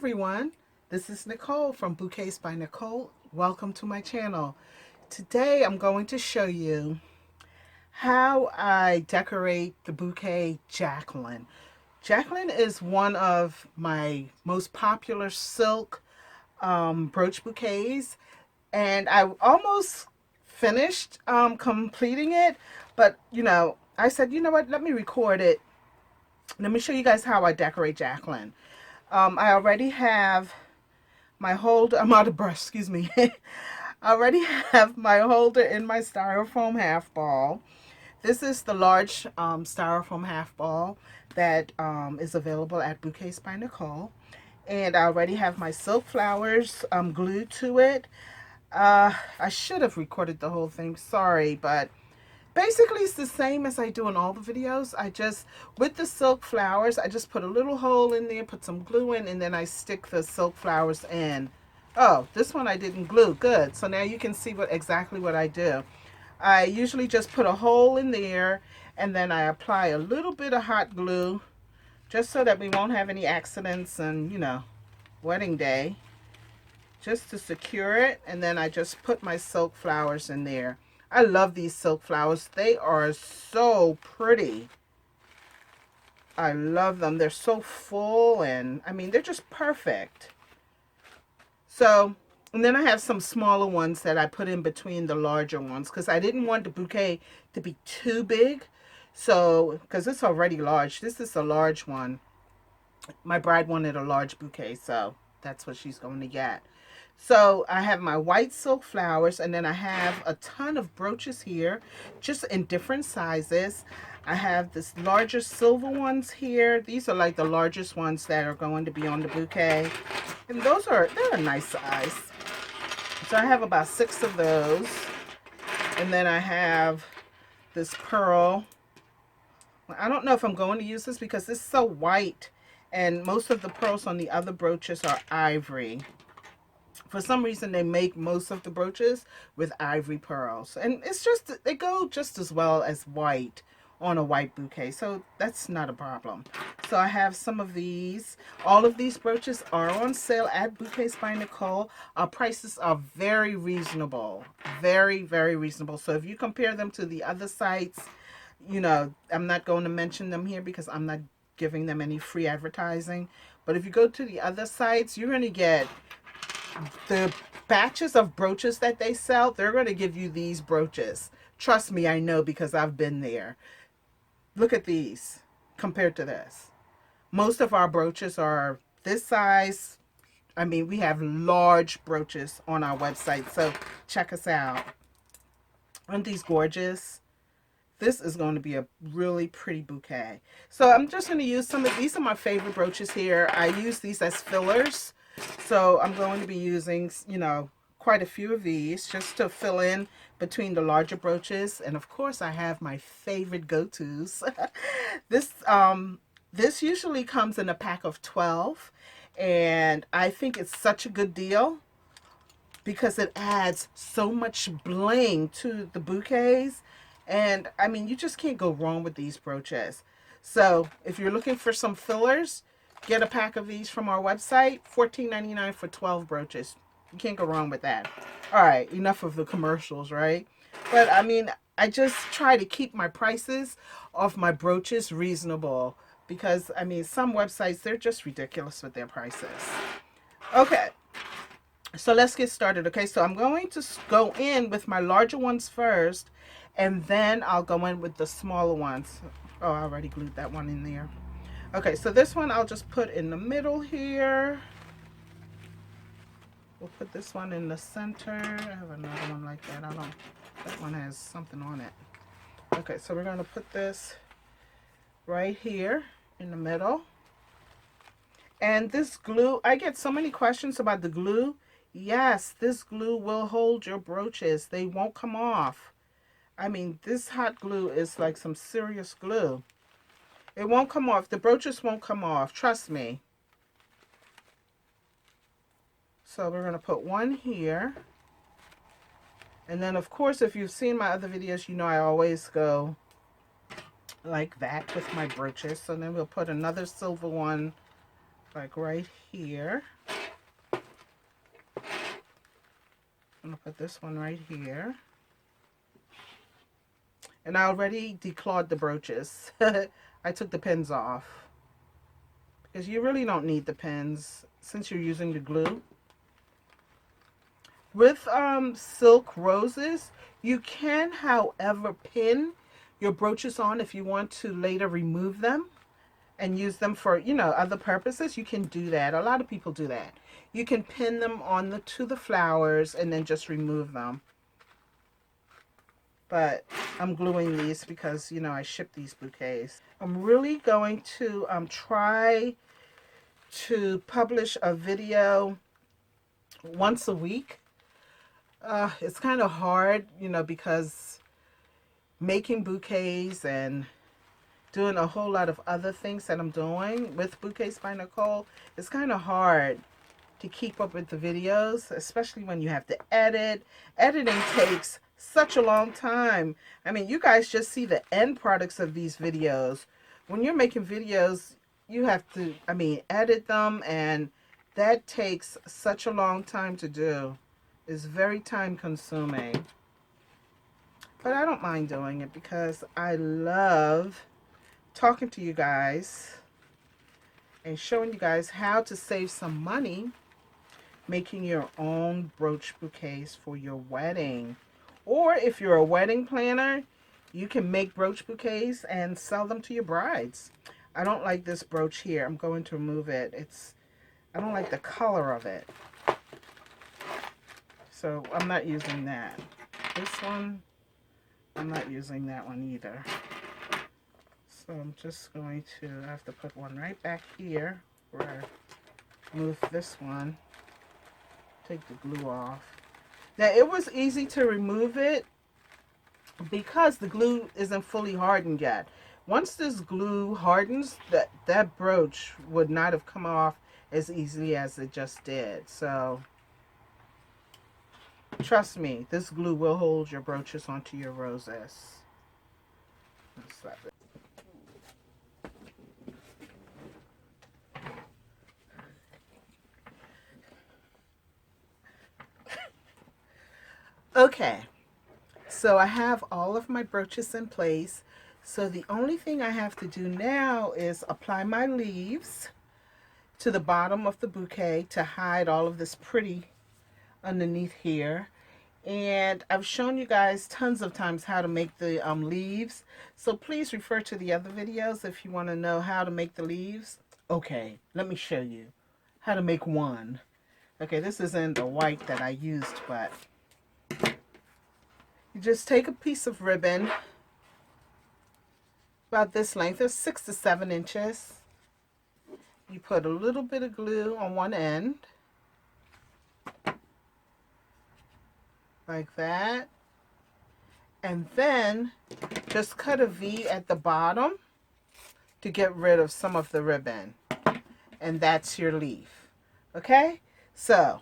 everyone, this is Nicole from Bouquets by Nicole. Welcome to my channel. Today I'm going to show you how I decorate the bouquet JACLYN. JACLYN is one of my most popular silk brooch bouquets, and I almost finished completing it, but I said, you know what, let me record it. Let me show you guys how I decorate JACLYN. I already have my holder. I'm out of brush, excuse me. I already have my holder in my styrofoam half ball. This is the large styrofoam half ball that is available at Bouquets by Nicole. And I already have my silk flowers glued to it. I should have recorded the whole thing, sorry, but basically it's the same as I do in all the videos. With the silk flowers, I just put a little hole in there, put some glue in, and then I stick the silk flowers in. Oh, this one I didn't glue. Good. So now you can see exactly what I do. I usually just put a hole in there, and then I apply a little bit of hot glue just so that we won't have any accidents and, wedding day, just to secure it. And then I just put my silk flowers in there. I love these silk flowers. They are so pretty. I love them. They're so full, and I mean, they're just perfect. So, and then I have some smaller ones that I put in between the larger ones because I didn't want the bouquet to be too big. So, because it's already large. This is a large one. My bride wanted a large bouquet, so that's what she's going to get. So I have my white silk flowers, and then I have a ton of brooches here, just in different sizes. I have this larger silver ones here. These are like the largest ones that are going to be on the bouquet. And they're a nice size. So I have about 6 of those. And then I have this pearl. I don't know if I'm going to use this because it's so white, and most of the pearls on the other brooches are ivory. For some reason, they make most of the brooches with ivory pearls. And they go just as well as white on a white bouquet. So that's not a problem. So I have some of these. All of these brooches are on sale at Bouquets by Nicole. Our prices are very reasonable. Very, very reasonable. So if you compare them to the other sites, I'm not going to mention them here because I'm not giving them any free advertising. But if you go to the other sites, you're going to get the batches of brooches that they sell. They're going to give you these brooches. Trust me, I know because I've been there. Look at these compared to this. Most of our brooches are this size. I mean, we have large brooches on our website, so check us out. Aren't these gorgeous? This is going to be a really pretty bouquet. So I'm just going to use some of these. Are my favorite brooches here. I use these as fillers. So I'm going to be using, quite a few of these just to fill in between the larger brooches. And of course I have my favorite go-tos. This usually comes in a pack of 12, and I think it's such a good deal because it adds so much bling to the bouquets. And I mean, you just can't go wrong with these brooches. So if you're looking for some fillers, get a pack of these from our website. $14.99 for 12 brooches. You can't go wrong with that. All right, enough of the commercials, right? But I mean, I just try to keep my prices of my brooches reasonable because, I mean, some websites, they're just ridiculous with their prices. Okay, so let's get started. Okay, so I'm going to go in with my larger ones first, and then I'll go in with the smaller ones. Oh, I already glued that one in there. Okay, so this one I'll just put in the middle here. We'll put this one in the center. I have another one like that. That one has something on it. Okay, so we're going to put this right here in the middle. And this glue, I get so many questions about the glue. Yes, this glue will hold your brooches. They won't come off. I mean, this hot glue is like some serious glue. It won't come off. The brooches won't come off. Trust me. So we're going to put one here. And then, of course, if you've seen my other videos, you know I always go like that with my brooches. So then we'll put another silver one like right here. I'm gonna put this one right here. And I already declawed the brooches. I took the pins off because you really don't need the pins since you're using the glue. With silk roses, you can, however, pin your brooches on if you want to later remove them and use them for, you know, other purposes. You can do that. A lot of people do that. You can pin them on to the flowers and then just remove them. But I'm gluing these because, you know, I ship these bouquets. I'm really going to try to publish a video once a week. It's kind of hard, you know, because making bouquets and doing a whole lot of other things that I'm doing with Bouquets by Nicole, it's kind of hard to keep up with the videos, especially when you have to edit. Editing takes such a long time. I mean, you guys just see the end products of these videos. When you're making videos, you have to, I mean, edit them, and that takes such a long time to do. It's very time consuming. But I don't mind doing it because I love talking to you guys and showing you guys how to save some money making your own brooch bouquets for your wedding. Or if you're a wedding planner, you can make brooch bouquets and sell them to your brides. I don't like this brooch here. I'm going to remove it. I don't like the color of it. So I'm not using that. This one, I'm not using that one either. So I'm just going to have to put one right back here where I move this one. Take the glue off. Now it was easy to remove it because the glue isn't fully hardened yet. Once this glue hardens, that brooch would not have come off as easily as it just did. So trust me, this glue will hold your brooches onto your roses. Let's slap it. Okay, so I have all of my brooches in place. So the only thing I have to do now is apply my leaves to the bottom of the bouquet to hide all of this pretty underneath here. And I've shown you guys tons of times how to make the leaves. So please refer to the other videos if you want to know how to make the leaves. Okay, let me show you how to make one. Okay, this isn't the white that I used, but you just take a piece of ribbon about this length, it's 6 to 7 inches. You put a little bit of glue on one end, like that, and then just cut a V at the bottom to get rid of some of the ribbon, and that's your leaf. Okay, so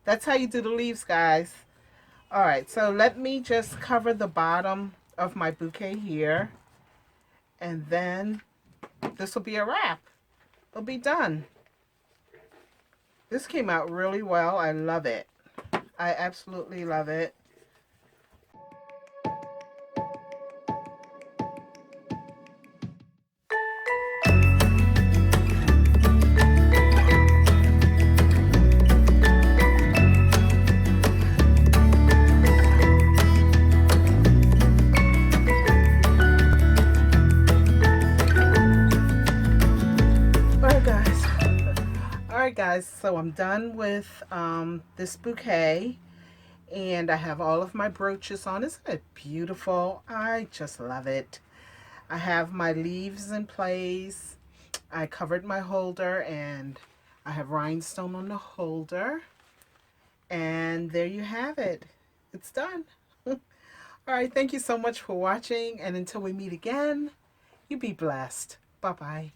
that's how you do the leaves, guys. All right, so let me just cover the bottom of my bouquet here, and then this will be a wrap. It'll be done. This came out really well. I love it. I absolutely love it. Alright guys, so I'm done with this bouquet, and I have all of my brooches on. Isn't it beautiful? I just love it. I have my leaves in place. I covered my holder, and I have rhinestone on the holder. And there you have it. It's done. Alright, thank you so much for watching, and until we meet again, you be blessed. Bye-bye.